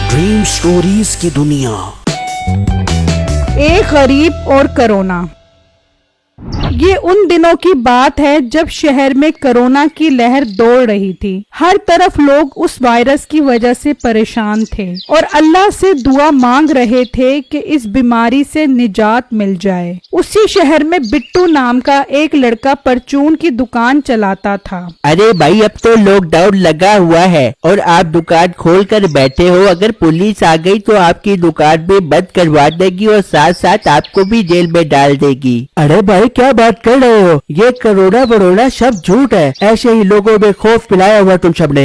Dream stories की दुनिया। एक गरीब और कोरोना। ये उन दिनों की बात है जब शहर में कोरोना की लहर दौड़ रही थी। हर तरफ लोग उस वायरस की वजह से परेशान थे और अल्लाह से दुआ मांग रहे थे कि इस बीमारी से निजात मिल जाए। उसी शहर में बिट्टू नाम का एक लड़का परचून की दुकान चलाता था। अरे भाई, अब तो लॉकडाउन लगा हुआ है और आप दुकान खोल कर बैठे हो। अगर पुलिस आ गई तो आपकी दुकान भी बंद करवा देगी और साथ साथ आपको भी जेल में डाल देगी। अरे भाई, क्या बात कर रहे हो? ये कोरोना वरोना सब झूठ है। ऐसे ही लोगों में खौफ पिलाया हुआ तुम सबने।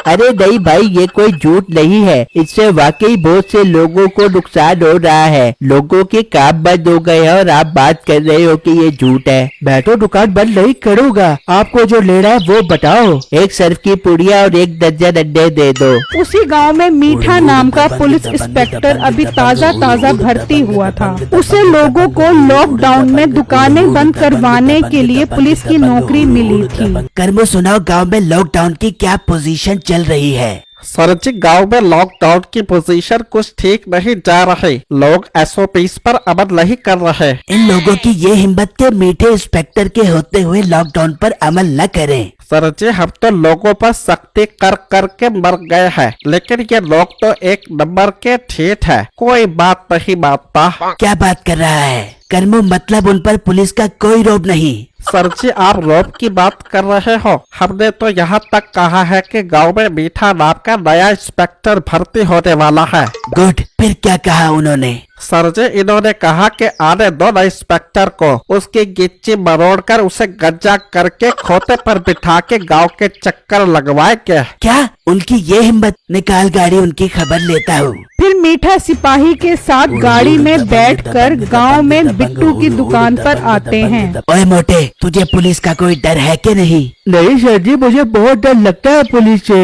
अरे नहीं भाई, ये कोई झूठ नहीं है। इससे वाकई बहुत से लोगों को नुकसान हो रहा है। लोगों के काम बंद हो गए हैं और आप बात कर रहे हो कि ये झूठ है। मैं तो दुकान बंद नहीं करूँगा। आपको जो लेना है वो बताओ। एक सर्फ की पुड़िया और एक दर्जन अंडे दे दो। उसी गांव में मीठा नाम का पुलिस इंस्पेक्टर अभी ताज़ा भर्ती हुआ था। उसे लोगों को लॉकडाउन में दुकानें बंद करवाने के लिए पुलिस की नौकरी मिली थी। कर्मो, सुनाओ गांव में लॉकडाउन की क्या पोजीशन चल रही है? सर जी, गाँव में लॉकडाउन की पोजीशन कुछ ठीक नहीं जा रही। लोग SOPs पर अमल नहीं कर रहे। इन लोगों की ये हिम्मत के मीठे इंस्पेक्टर के होते हुए लॉकडाउन पर अमल न करें। सर जी, हम तो लोगों पर सख्ती कर के मर गए हैं, लेकिन ये लोग तो एक नंबर के ठीक है, कोई बात नहीं मानता। क्या बात कर रहा है कर्मो? मतलब उन पर पुलिस का कोई रौब नहीं? सर जी, आप रौब की बात कर रहे हो? हमने तो यहाँ तक कहा है कि गांव में मीठा नाम का नया इंस्पेक्टर भर्ती होने वाला है। गुड, फिर क्या कहा उन्होंने? सर जी, इन्होंने कहा कि आने दो नए इंस्पेक्टर को, उसकी गिच्ची मरोड़ कर उसे गंजा करके खोते पर बिठा के गांव के चक्कर लगवाए के। क्या उनकी ये हिम्मत? निकाल गाड़ी, उनकी खबर लेता हूँ। फिर मीठा सिपाही के साथ गाड़ी में बैठकर गांव में बिट्टू की दुकान पर आते हैं। ओए मोटे, तुझे पुलिस का कोई डर है कि नहीं? नहीं सर जी, मुझे बहुत डर लगता है पुलिस से।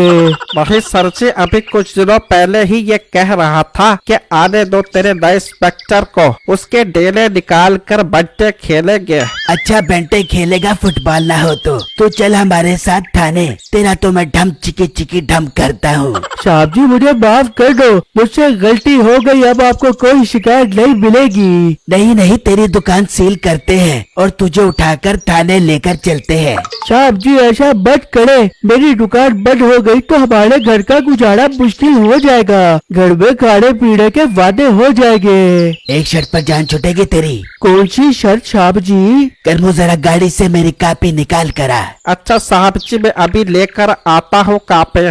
वही सर जी, अभी कुछ दिनों पहले ही ये कह रहा था कि आने दो तेरे नए इंस्पेक्टर को, उसके डेले निकाल कर बंटे खेलेंगे। अच्छा, बंटे खेलेगा? फुटबॉल ना हो तो चल हमारे साथ थाने। तेरा तो मैं ढम चिकी ढम करता हूँ। साहब जी, मुझे माफ कर दो, मुझसे गलती हो गई। अब आपको कोई शिकायत नहीं मिलेगी। नहीं, तेरी दुकान सील करते हैं और तुझे उठाकर थाने लेकर चलते हैं। साहब जी, ऐसा मत करे। मेरी दुकान बंद हो गई तो हमारे घर का गुजारा मुश्किल हो जाएगा। घर में खाने पीने के वादे हो जाएंगे। एक शर्त पर जान छूटेगी तेरी। कौन सी शर्त साहब जी? कर्मो, जरा गाड़ी से मेरी कापी निकाल कर आ। अच्छा साहब जी, मैं अभी लेकर आता हूँ कापे।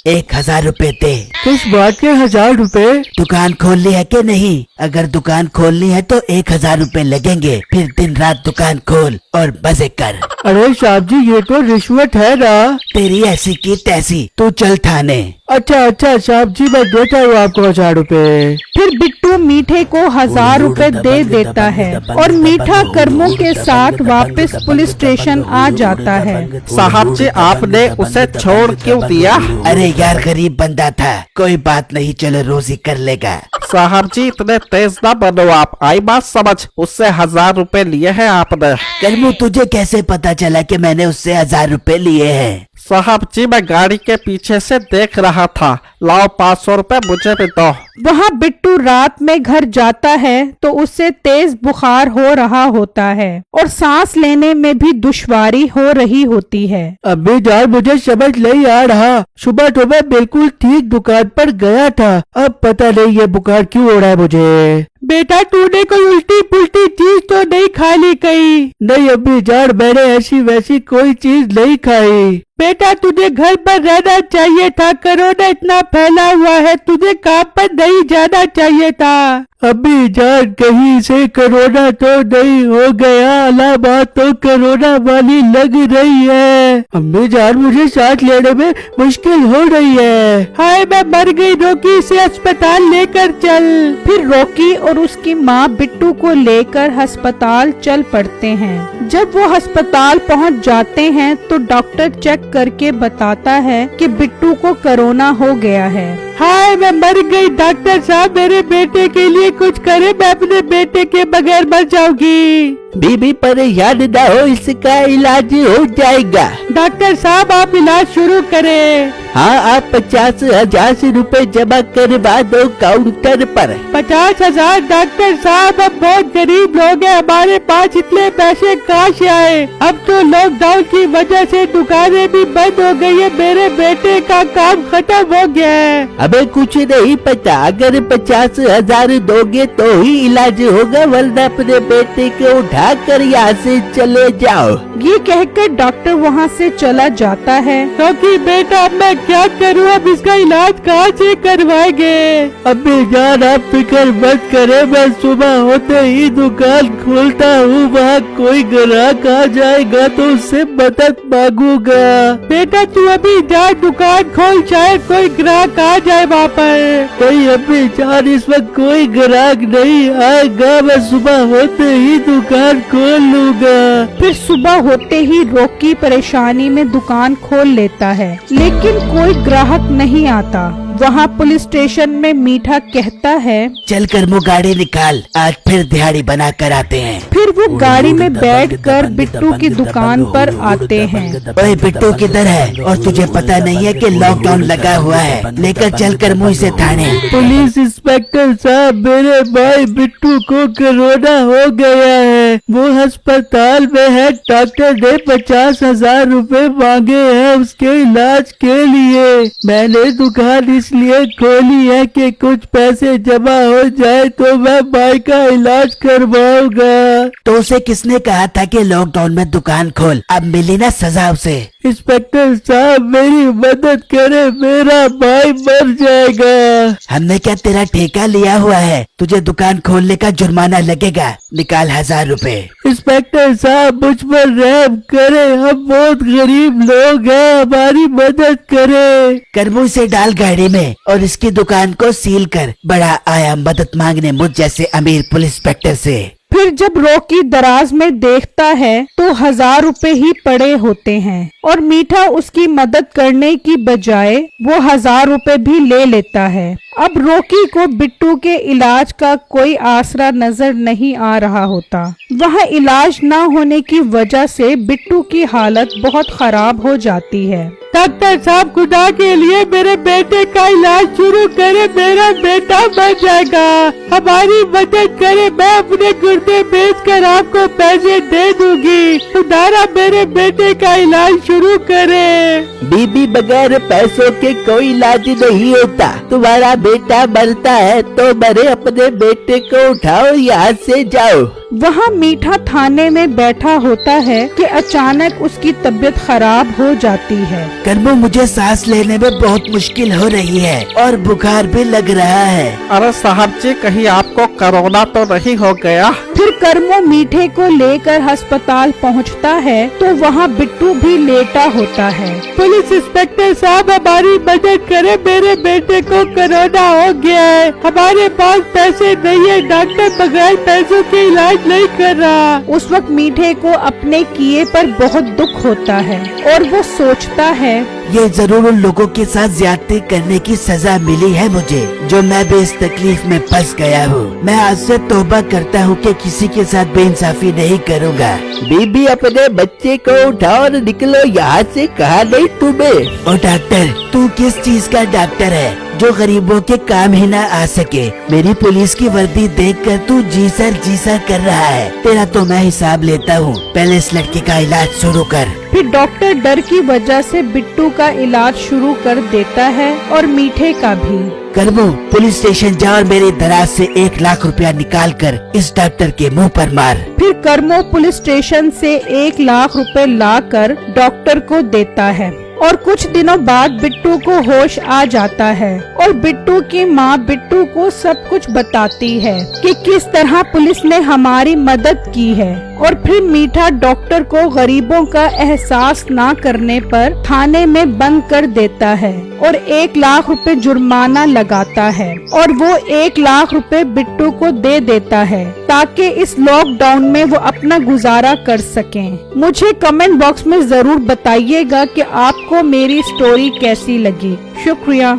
1000 रुपए दे। किस बात के 1000 रुपए? दुकान खोलनी है कि नहीं? अगर दुकान खोलनी है तो 1000 रुपए लगेंगे। फिर दिन रात दुकान खोल और मजे कर। अरे साहब जी, ये तो रिश्वत है ना। तेरी ऐसी की तैसी, तू चल थाने। अच्छा साहब जी, मैं देता हूँ आपको 1000 रुपए। फिर बिट्टू मीठे को 1000 रुपए दे देता है और मीठा कर्मों के साथ वापस पुलिस स्टेशन आ जाता है। साहब जी, आपने उसे छोड़ क्यों दिया? अरे यार, गरीब बंदा था, कोई बात नहीं, चलो रोजी कर लेगा। साहब जी, इतने तेज ना बनो आप। आई बात समझ, उससे 1000 रुपए लिए हैं आपने। कर्मू, तुझे कैसे पता चला कि मैंने उससे 1000 रुपए लिए हैं? साहब जी, मैं गाड़ी के पीछे से देख रहा था। लाओ 500 रुपए मुझे भी दो। वहाँ बिट्टू रात में घर जाता है तो उससे तेज बुखार हो रहा होता है और सांस लेने में भी दुश्वारी हो रही होती है। अभी जान, मुझे समझ नहीं आ रहा। सुबह तो मैं बिल्कुल ठीक दुकान पर गया था, अब पता नहीं ये बुखार क्यों हो रहा है मुझे। बेटा, तूने कोई उल्टी पुल्टी चीज तो नहीं खा ली कहीं? नहीं अभी जान, मैंने ऐसी वैसी कोई चीज नहीं खाई। बेटा, तुझे घर पर रहना चाहिए था। कोरोना इतना फैला हुआ है, तुझे काम पर नहीं जाना चाहिए था। अभी जान, कहीं से कोरोना तो नहीं हो गया, अलाहाबाद तो कोरोना वाली लग रही है। अम्मी जान, मुझे सांस लेने में मुश्किल हो रही है। हाय, मैं मर गई, रॉकी इसे अस्पताल लेकर चल। फिर रॉकी और उसकी माँ बिट्टू को लेकर अस्पताल चल पड़ते हैं। जब वो अस्पताल पहुँच जाते हैं तो डॉक्टर चेक करके बताता है कि बिट्टू को कोरोना हो गया है। हाय, मैं मर गई, डॉक्टर साहब मेरे बेटे के लिए कुछ करे, मैं अपने बेटे के बगैर मर जाऊंगी। बीबी परेशान ना हो, इसका इलाज हो जाएगा। डॉक्टर साहब आप इलाज शुरू करें। हाँ, आप 50,000 रुपए जमा करवा दो काउंटर पर। 50,000? डॉक्टर साहब अब बहुत गरीब लोग हैं, हमारे पास इतने पैसे कहाँ से आए? अब तो लॉकडाउन की वजह से दुकानें भी बंद हो गई है, मेरे बेटे का काम खत्म हो गया है। अबे कुछ नहीं पता, अगर 50,000 दोगे तो ही इलाज होगा, वरना अपने बेटे को उठा कर यहाँ से चले जाओ। ये कहकर डॉक्टर वहाँ से चला जाता है। क्योंकि बेटा अब मैं क्या करूँ, अब इसका इलाज कहाँ से करवाएंगे? अम्मी जान आप फिक्र मत करे, मैं सुबह होते ही दुकान खोलता हूँ, वहाँ कोई ग्राहक आ जाएगा तो उससे मदद मांगूंगा। बेटा तू अभी जा दुकान खोल, चाहे कोई ग्राहक आ जाए वहाँ पर। नहीं अम्मी जान इस वक्त कोई ग्राहक नहीं आएगा, मैं सुबह होते ही दुकान खोल लूंगा। फिर सुबह होते ही रॉकी परेशानी में दुकान खोल लेता है, लेकिन कोई ग्राहक नहीं आता। वहाँ पुलिस स्टेशन में मीठा कहता है, चल कर मुँह गाड़ी निकाल, आज फिर दिहाड़ी बना कर आते हैं। फिर वो गाड़ी में बैठकर बिट्टू की दुकान पर आते हैं। ओए बिट्टू किधर है? और तुझे पता नहीं है कि लॉकडाउन लगा हुआ है? लेकर चल कर मुँह से थाने। पुलिस इंस्पेक्टर साहब, मेरे भाई बिट्टू को कोरोना हो गया है, वो अस्पताल में है, डॉक्टर ने 50,000 रुपए मांगे हैं उसके इलाज के लिए। मैंने दुकान इसलिए खोली है कि कुछ पैसे जमा हो जाए तो मैं भाई का इलाज करवाऊंगा। तो उसे किसने कहा था कि लॉकडाउन में दुकान खोल? अब मिली ना सजा उसे। इंस्पेक्टर साहब मेरी मदद करे, मेरा भाई मर जाएगा। हमने क्या तेरा ठेका लिया हुआ है? तुझे दुकान खोलने का जुर्माना लगेगा, निकाल 1000 रुपए। इंस्पेक्टर साहब मुझ पर रहम करे, हम बहुत गरीब लोग हैं, हमारी मदद करे। करमू से डाल गाड़ी में और इसकी दुकान को सील कर। बड़ा आया मदद मांगने मुझ जैसे अमीर पुलिस इंस्पेक्टर से। फिर जब रॉकी दराज में देखता है तो 1000 रुपए ही पड़े होते हैं और मीठा उसकी मदद करने की बजाय वो 1000 रुपए भी ले लेता है। अब रॉकी को बिट्टू के इलाज का कोई आसरा नजर नहीं आ रहा होता। वह इलाज न होने की वजह से बिट्टू की हालत बहुत खराब हो जाती है। डॉक्टर साहब खुदा के लिए मेरे बेटे का इलाज शुरू करे, मेरा बेटा मर जाएगा, हमारी मदद करे, मैं अपने गुर्दे बेचकर आपको पैसे दे दूंगी, खुदारा मेरे बेटे का इलाज शुरू करे। बीबी बगैर पैसों के कोई इलाज नहीं होता, तुम्हारा बेटा मरता है तो मरे, अपने बेटे को उठाओ यहाँ से जाओ। वहाँ मीठा थाने में बैठा होता है कि अचानक उसकी तबीयत खराब हो जाती है। करमू मुझे सांस लेने में बहुत मुश्किल हो रही है और बुखार भी लग रहा है। अरे साहब जी कहीं आपको कोरोना तो नहीं हो गया? फिर करमू मीठे को लेकर अस्पताल पहुंचता है तो वहाँ बिट्टू भी लेटा होता है। पुलिस इंस्पेक्टर साहब हमारी मदद करे, मेरे बेटे को कोरोना हो गया है, हमारे पास पैसे नहीं है, डॉक्टर बगैर पैसों के इलाज नहीं कर रहा। उस वक्त मीठे को अपने किए पर बहुत दुख होता है और वो सोचता है ये जरूर उन लोगों के साथ ज्यादती करने की सजा मिली है मुझे, जो मैं भी इस तकलीफ में फंस गया हूँ। मैं आज से तौबा करता हूँ कि किसी के साथ बेइंसाफी नहीं करूँगा। बीबी अपने बच्चे को उठाओ और निकलो यहाँ से, कहा नहीं तुम्हें? ओ डॉक्टर, तू किस चीज का डॉक्टर है जो गरीबों के काम ही ना आ सके? मेरी पुलिस की वर्दी देखकर तू जी सर कर रहा है। तेरा तो मैं हिसाब लेता हूँ, पहले इस लड़के का इलाज शुरू कर। फिर डॉक्टर डर की वजह से बिट्टू का इलाज शुरू कर देता है और मीठे का भी। करमू पुलिस स्टेशन जा और मेरी दराज से 1 लाख रुपया निकाल कर इस डॉक्टर के मुंह पर मार। फिर करमो पुलिस स्टेशन से 1 लाख रुपए लाकर डॉक्टर को देता है और कुछ दिनों बाद बिट्टू को होश आ जाता है और बिट्टू की माँ बिट्टू को सब कुछ बताती है कि किस तरह पुलिस ने हमारी मदद की है। और फिर मीठा डॉक्टर को गरीबों का एहसास ना करने पर थाने में बंद कर देता है और 1 लाख रुपए जुर्माना लगाता है और वो 1 लाख रुपए बिट्टू को दे देता है ताकि इस लॉकडाउन में वो अपना गुजारा कर सकें। मुझे कमेंट बॉक्स में जरूर बताइएगा कि आपको मेरी स्टोरी कैसी लगी। शुक्रिया।